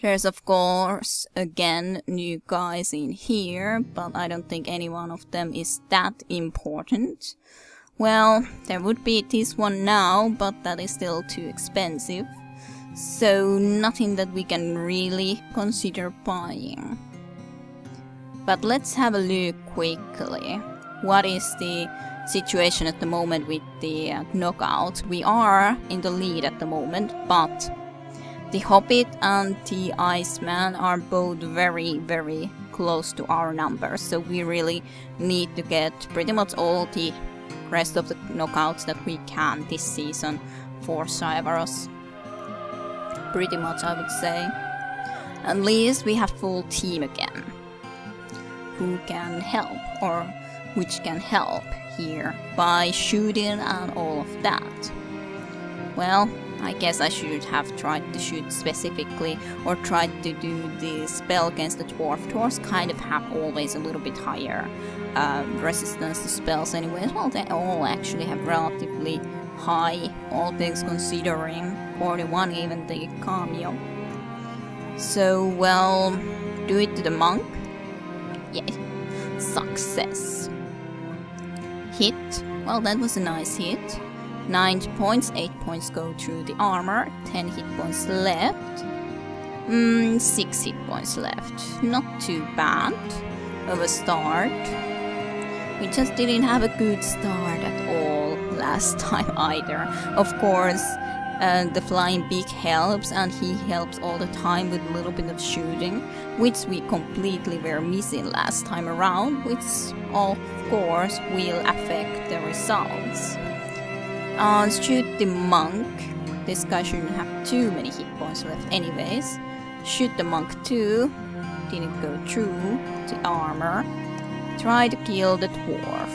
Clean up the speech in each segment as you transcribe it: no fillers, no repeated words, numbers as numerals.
There's of course again new guys in here, but I don't think any one of them is that important. Well, there would be this one now, but that is still too expensive. So nothing that we can really consider buying. But let's have a look quickly. What is the situation at the moment with the knockouts? We are in the lead at the moment, but the Hobbit and the Iceman are both very, very close to our numbers. So we really need to get pretty much all the rest of the knockouts that we can this season for Cyvaros. Pretty much, I would say. At least we have full team again. Who can help, or which can help here by shooting and all of that. Well, I guess I should have tried to shoot specifically, or tried to do the spell against the dwarf. Dwarves kind of have always a little bit higher resistance to spells anyways. Well, they all actually have relatively high, all things considering. 41 even the cameo. So, well, do it to the monk. Yeah, success. Hit. Well, that was a nice hit. 9 points, 8 points go through the armor, 10 hit points left. 6 hit points left. Not too bad of a start. We just didn't have a good start at all last time either. Of course, the flying beak helps, and he helps all the time with a little bit of shooting, which we completely were missing last time around, which of course will affect the results. Shoot the monk. This guy shouldn't have too many hit points left anyways. Shoot the monk too. Didn't go through the armor. Try to kill the dwarf.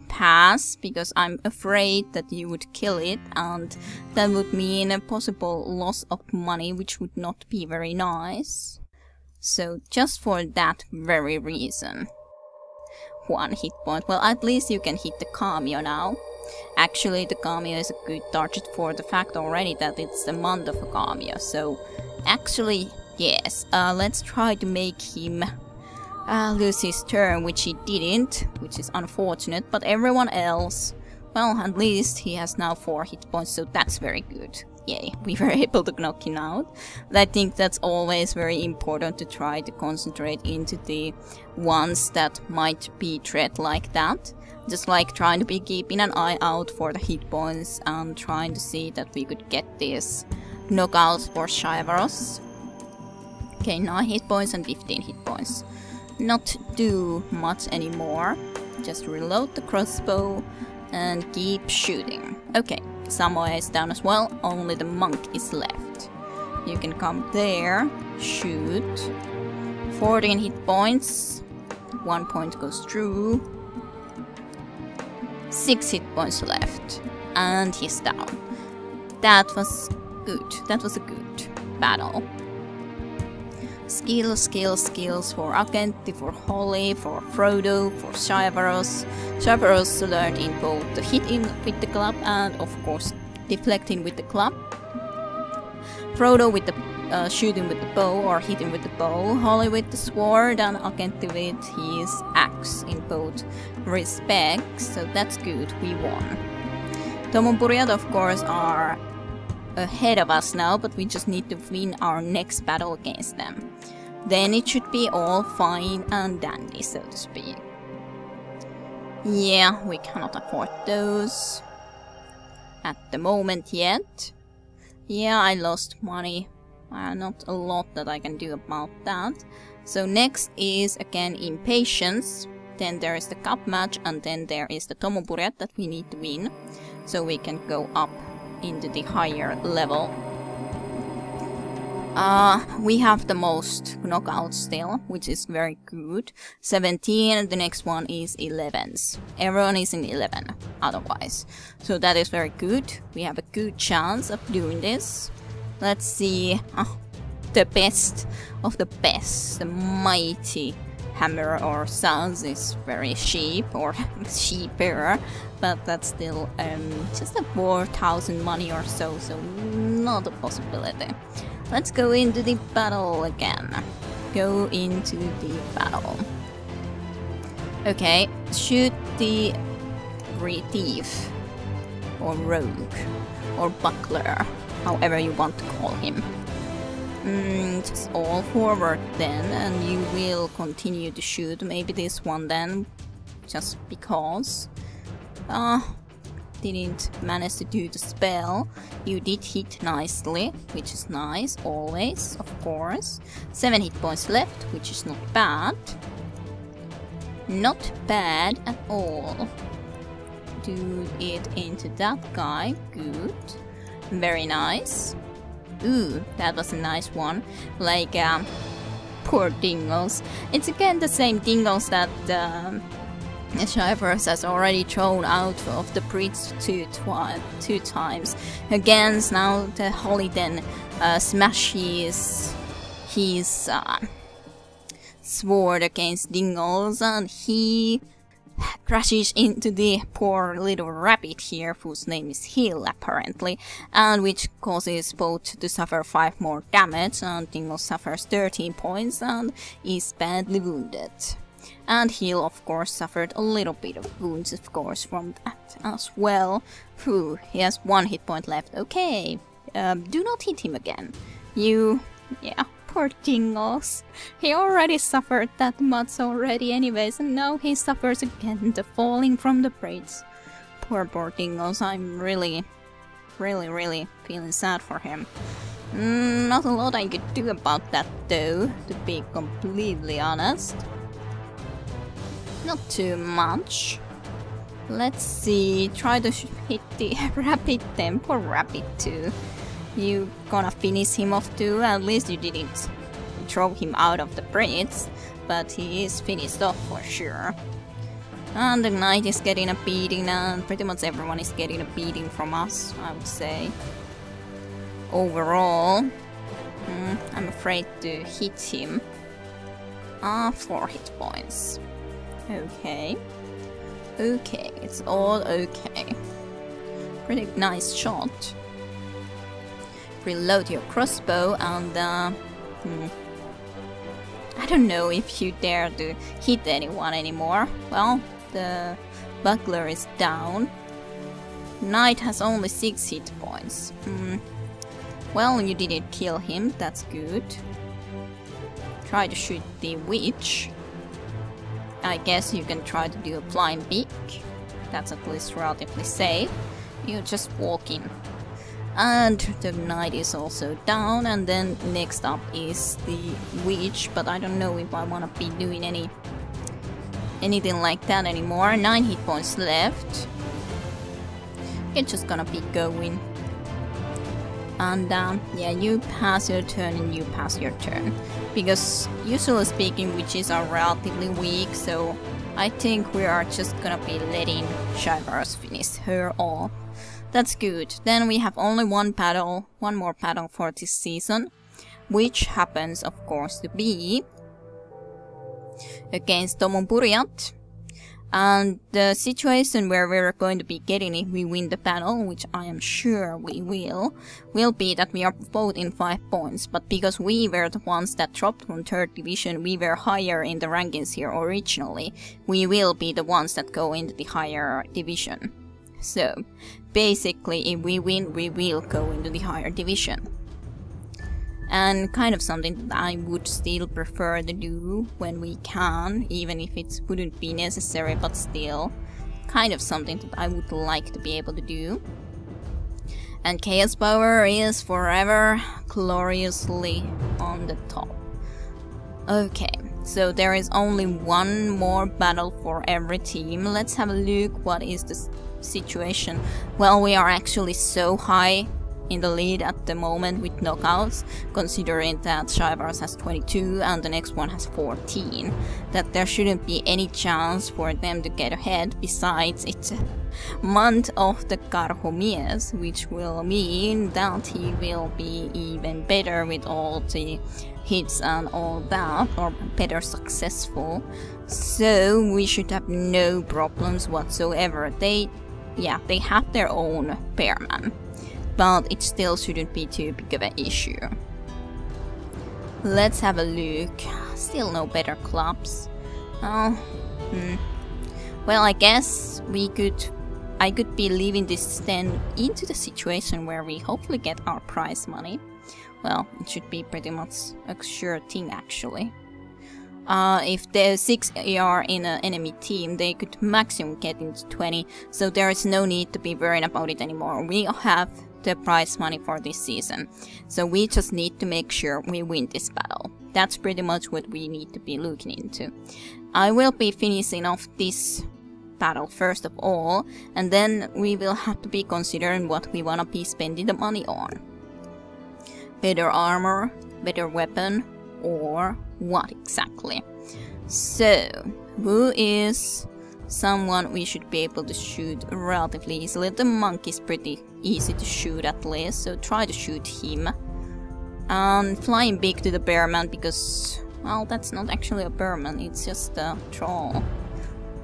Pass, because I'm afraid that you would kill it, and that would mean a possible loss of money, which would not be very nice. So just for that very reason. 1 hit point. Well, at least you can hit the cameo now. Actually, the cameo is a good target for the fact already that it's the month of a cameo. So actually, yes, let's try to make him lose his turn, which he didn't, which is unfortunate, but everyone else, well, at least he has now 4 hit points, so that's very good. Yay, we were able to knock him out. But I think that's always very important to try to concentrate into the ones that might be threat like that. Just like trying to be keeping an eye out for the hit points and trying to see that we could get this knockouts for Cyvaros. Okay, 9 hit points and 15 hit points. Not do much anymore. Just reload the crossbow and keep shooting. Okay, Samoa is down as well, only the monk is left. You can come there, shoot. 14 hit points. 1 point goes through. 6 hit points left. And he's down. That was good. That was a good battle. Skills, skills, skills for Akenti, for Holly, for Frodo, for Cyvaros. Cyvaros learned in both the hitting with the club and of course deflecting with the club. Frodo with the shooting with the bow or hitting with the bow. Holly with the sword and Akenti with his axe in both respects. So that's good, we won. Tom and Buriat of course are ahead of us now, but we just need to win our next battle against them. Then it should be all fine and dandy, so to speak. Yeah, we cannot afford those at the moment yet. Yeah, I lost money. Not a lot that I can do about that. So next is again Impatience. Then there is the cup match, and then there is the Tomoburiat that we need to win. So we can go up into the higher level. We have the most knockouts still, which is very good. 17, and the next one is 11s. Everyone is in 11 otherwise. So that is very good. We have a good chance of doing this. Let's see. The best of the best. The mighty hammer or sons is very cheap or cheaper, but that's still just a 4,000 money or so, so not a possibility. Let's go into the battle again. Go into the battle. Okay, shoot the thief or rogue or buckler, however you want to call him. Just all forward then, and you will continue to shoot. Maybe this one then, just because. Didn't manage to do the spell. You did hit nicely, which is nice, always, of course. 7 hit points left, which is not bad. Not bad at all. Do it into that guy, good. Very nice. Ooh, that was a nice one. Like, poor dingoes. It's again the same dingoes that Shivers has already thrown out of the bridge two times. Against now the Holly then smashes his sword against dingoes, and he crashes into the poor little rabbit here, whose name is Hill apparently, and which causes both to suffer 5 more damage, and Dingo suffers 13 points and is badly wounded. And Hill of course suffered a little bit of wounds of course from that as well. Whew, he has 1 hit point left. Okay, do not hit him again. Yeah, poor Dingoes. He already suffered that much already anyways, and now he suffers again the falling from the bridge. Poor Dingoes. I'm really feeling sad for him. Not a lot I could do about that though, to be completely honest. Not too much. Let's see, try to hit the rabbit then, poor rabbit too. You gonna finish him off too? At least you didn't throw him out of the bridge, but he is finished off for sure. And the knight is getting a beating, and pretty much everyone is getting a beating from us, I would say. Overall, I'm afraid to hit him. 4 hit points. Okay. Okay, it's all okay. Pretty nice shot. Reload your crossbow and I don't know if you dare to hit anyone anymore. Well, the buckler is down. Knight has only 6 hit points. Well, you didn't kill him, that's good. Try to shoot the witch. I guess you can try to do a flying beak. That's at least relatively safe. You just walk in. And the knight is also down, and then next up is the witch, but I don't know if I want to be doing anything like that anymore. 9 hit points left. It's just gonna be going. And yeah, you pass your turn and you pass your turn. Because usually speaking, witches are relatively weak, so I think we are just gonna be letting Shivers finish her off. That's good. Then we have only one more battle for this season, which happens of course to be against Tomonpuriat. And the situation where we're going to be getting if we win the battle, which I am sure we will be that we are both in 5 points. But because we were the ones that dropped from 3rd division, we were higher in the rankings here originally. We will be the ones that go into the higher division. So, basically, if we win, we will go into the higher division. And kind of something that I would still prefer to do when we can, even if it wouldn't be necessary, but still kind of something that I would like to be able to do. And Chaos Power is forever gloriously on the top. Okay, so there is only one more battle for every team. Let's have a look what is the situation. Well, we are actually so high in the lead at the moment with knockouts, considering that Shivers has 22 and the next one has 14. That there shouldn't be any chance for them to get ahead. Besides, it's a month of the Karhomies, which will mean that he will be even better with all the hits and all that, or better successful. So we should have no problems whatsoever. They have their own Bearman, but it still shouldn't be too big of an issue. Let's have a look. Still no better clubs. Well, I guess I could be leaving this then into the situation where we hopefully get our prize money. Well, it should be pretty much a sure thing actually. If there's 6 AR in an enemy team, they could maximum get into 20, so there is no need to be worried about it anymore. We have the prize money for this season, so we just need to make sure we win this battle. That's pretty much what we need to be looking into. I will be finishing off this battle first of all, and then we will have to be considering what we want to be spending the money on. Better armor, better weapon, or what exactly? So, who is someone we should be able to shoot relatively easily? The monk is pretty easy to shoot at least, so try to shoot him. And flying big to the Bearman because, well, that's not actually a Bearman, it's just a troll.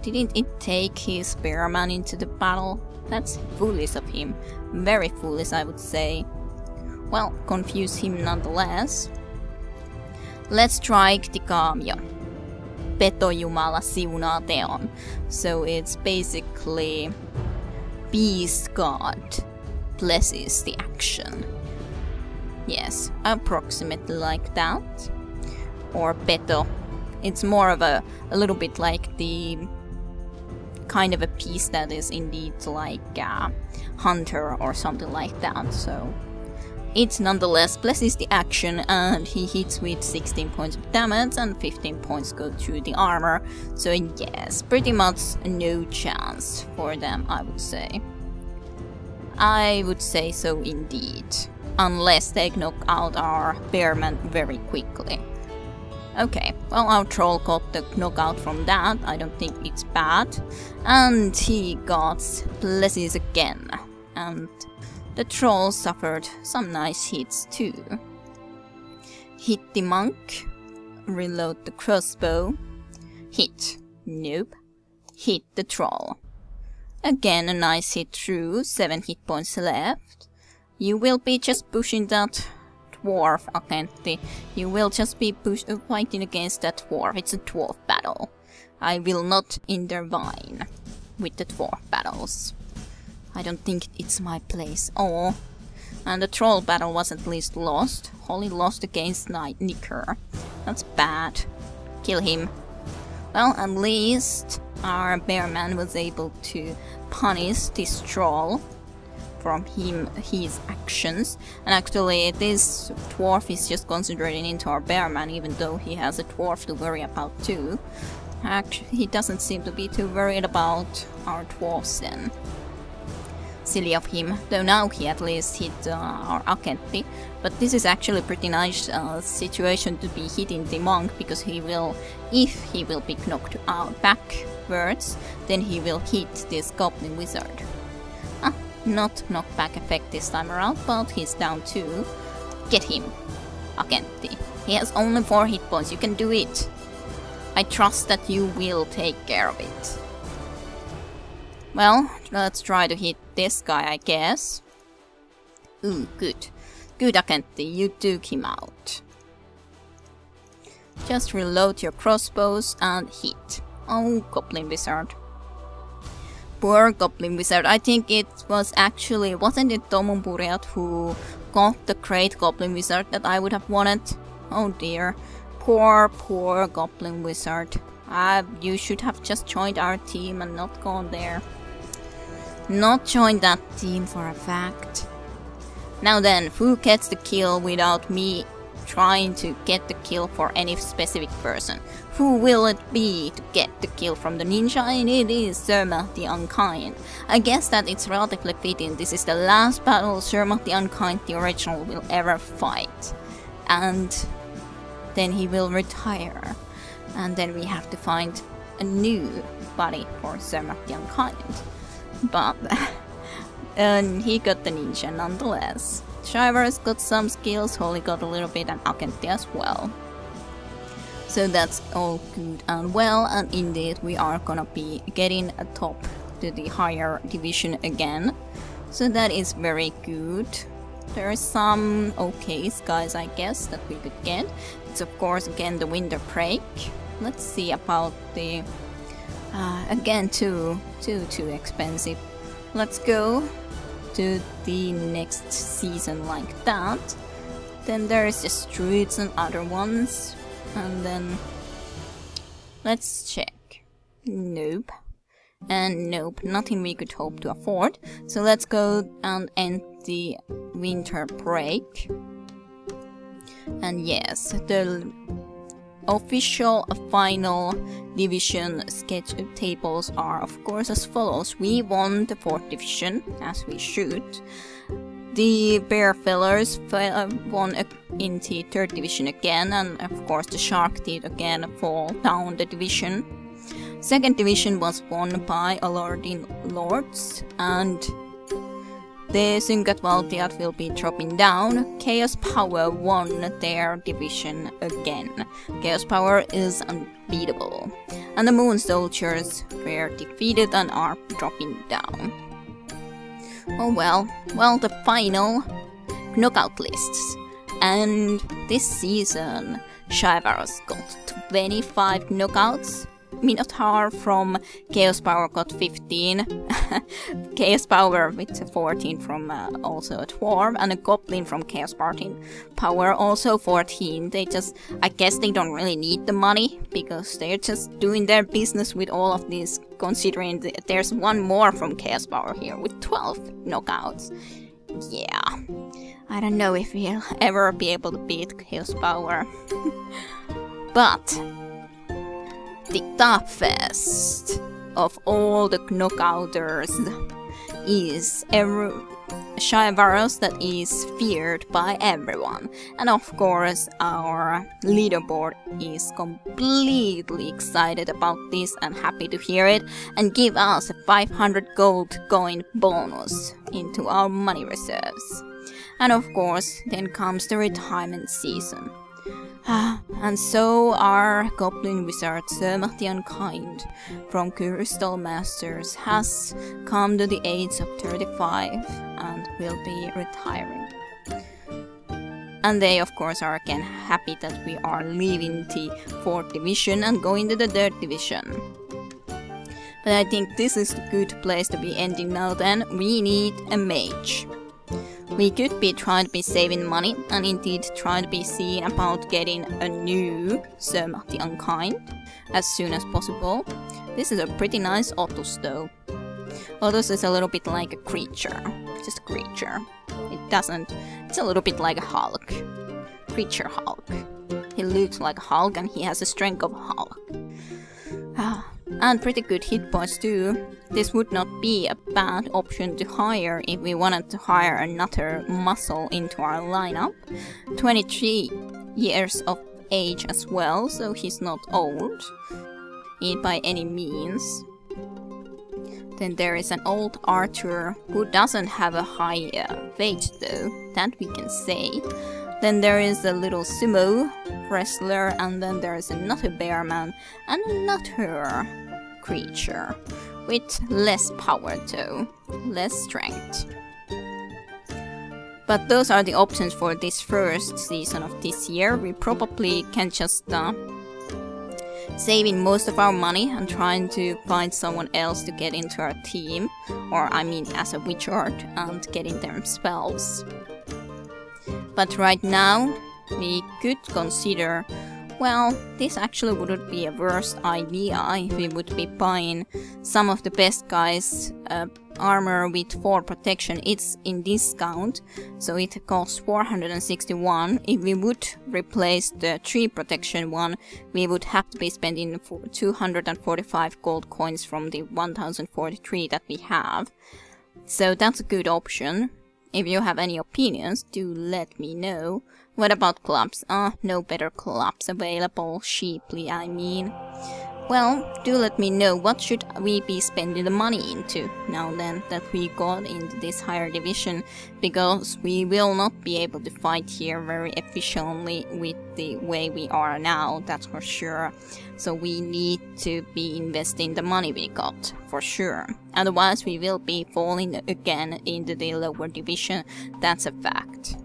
Didn't it take his Bearman into the battle? That's foolish of him. Very foolish, I would say. Well, confuse him nonetheless. Let's try Ktikamio. Peto Jumala siunaa teon. So it's basically Beast God blesses the action. Yes, approximately like that. Or Peto. It's more of a little bit like the kind of a piece that is indeed like Hunter or something like that. So it nonetheless blesses the action, and he hits with 16 points of damage and 15 points go to the armor. So yes, pretty much no chance for them, I would say. I would say so indeed. Unless they knock out our Bearman very quickly. Okay, well, our troll got the knockout from that. I don't think it's bad. And he got blesses again. And the troll suffered some nice hits too. Hit the monk. Reload the crossbow. Hit. Nope. Hit the troll. Again a nice hit through. 7 hit points left. You will be just pushing that dwarf, Akenti. You will just be fighting against that dwarf. It's a dwarf battle. I will not intervene with the dwarf battles. I don't think it's my place. Oh, and the troll battle was at least lost. Holly lost against Nicker. That's bad. Kill him. Well, at least our Bearman was able to punish this troll from his actions. And actually this dwarf is just concentrating into our Bearman, even though he has a dwarf to worry about too. Actually, he doesn't seem to be too worried about our dwarves then. Silly of him, though now he at least hit our Akenti. But this is actually a pretty nice situation to be hitting the monk, because he will, if he will be knocked out backwards, then he will hit this goblin wizard. Not knockback effect this time around, but he's down too. Get him, Akenti. He has only 4 hit points, you can do it. I trust that you will take care of it. Well, let's try to hit this guy, I guess. Ooh, good. Good, Akenti, you took him out. Just reload your crossbows and hit. Oh, Goblin Wizard. Poor Goblin Wizard. I think it was actually, wasn't it Tomumburiat who got the Great Goblin Wizard that I would have wanted? Oh dear. Poor Goblin Wizard. You should have just joined our team and not gone there. Not joined that team for a fact. Now then, who gets the kill without me trying to get the kill for any specific person? Who will it be to get the kill from the ninja, and it is Zermatt the Unkind. I guess that it's relatively fitting. This is the last battle Zermatt the Unkind, the original, will ever fight. And then he will retire. And then we have to find a new body for Zermatt the Unkind. But he got the ninja nonetheless. Shiver's got some skills, Holly got a little bit, and Akenti as well. So that's all good and well, and indeed we are gonna be getting a top to the higher division again. So that is very good. There are some okay guys, I guess, that we could get. It's of course again the winter break. Let's see about the... again too expensive. Let's go to the next season like that. Then there is the streets and other ones. And then let's check. Nope. And nope, nothing we could hope to afford. So let's go and end the winter break. And yes, the official final division sketch tables are of course as follows. We won the 4th division, as we should. The Bear Fellers won in the 3rd division again, and of course the Shark did again fall down the division. 2nd division was won by Alardin Lords, and the Syngatvaltiat will be dropping down. Chaos Power won their division again. Chaos Power is unbeatable. And the Moon Soldiers were defeated and are dropping down. Oh well, the final knockout lists. And this season, Shivaros got 25 knockouts. Minotaur from Chaos Power got 15. Chaos Power with 14 from also a Dwarf, and a Goblin from Chaos Power also 14. They just, I guess they don't really need the money, because they're just doing their business with all of this, considering there's one more from Chaos Power here with 12 knockouts. Yeah, I don't know if we'll ever be able to beat Chaos Power. But the toughest of all the knockouters is Shivaros, that is feared by everyone. And of course our leaderboard is completely excited about this and happy to hear it, and give us a 500 gold coin bonus into our money reserves. And of course then comes the retirement season. And so our Goblin Wizard Zermatt the Unkind from Crystal Masters has come to the age of 35 and will be retiring. And they of course are again happy that we are leaving the 4th division and going to the 3rd division. But I think this is a good place to be ending now then. We need a mage. We could be trying to be saving money and indeed trying to be seeing about getting a new Zermatt the Unkind as soon as possible. This is a pretty nice Otus though. Otus is a little bit like a creature, just a creature. It's a little bit like a Hulk. Creature Hulk. He looks like a Hulk and he has the strength of a Hulk. And pretty good hit points too. This would not be a bad option to hire if we wanted to hire another muscle into our lineup. 23 years of age as well, so he's not old by any means. Then there is an old archer who doesn't have a high wage though, that we can say. Then there is a little sumo wrestler, and then there is another bearman and another creature with less power though, less strength. But those are the options for this first season of this year. We probably can just saving most of our money and trying to find someone else to get into our team, or I mean as a wizard, and getting them spells. But right now we could consider Well, this actually wouldn't be a worst idea if we would be buying some of the best guys' armor with 4 protection. It's in discount, so it costs 461. If we would replace the 3 protection one, we would have to be spending 245 gold coins from the 1043 that we have. So that's a good option. If you have any opinions, do let me know. What about clubs? No better clubs available, cheaply I mean. Well, do let me know what should we be spending the money into now then that we got into this higher division, because we will not be able to fight here very efficiently with the way we are now, that's for sure. So we need to be investing the money we got, for sure. Otherwise we will be falling again into the lower division, that's a fact.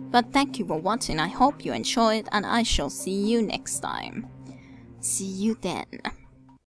But thank you for watching, I hope you enjoyed, and I shall see you next time. See you then.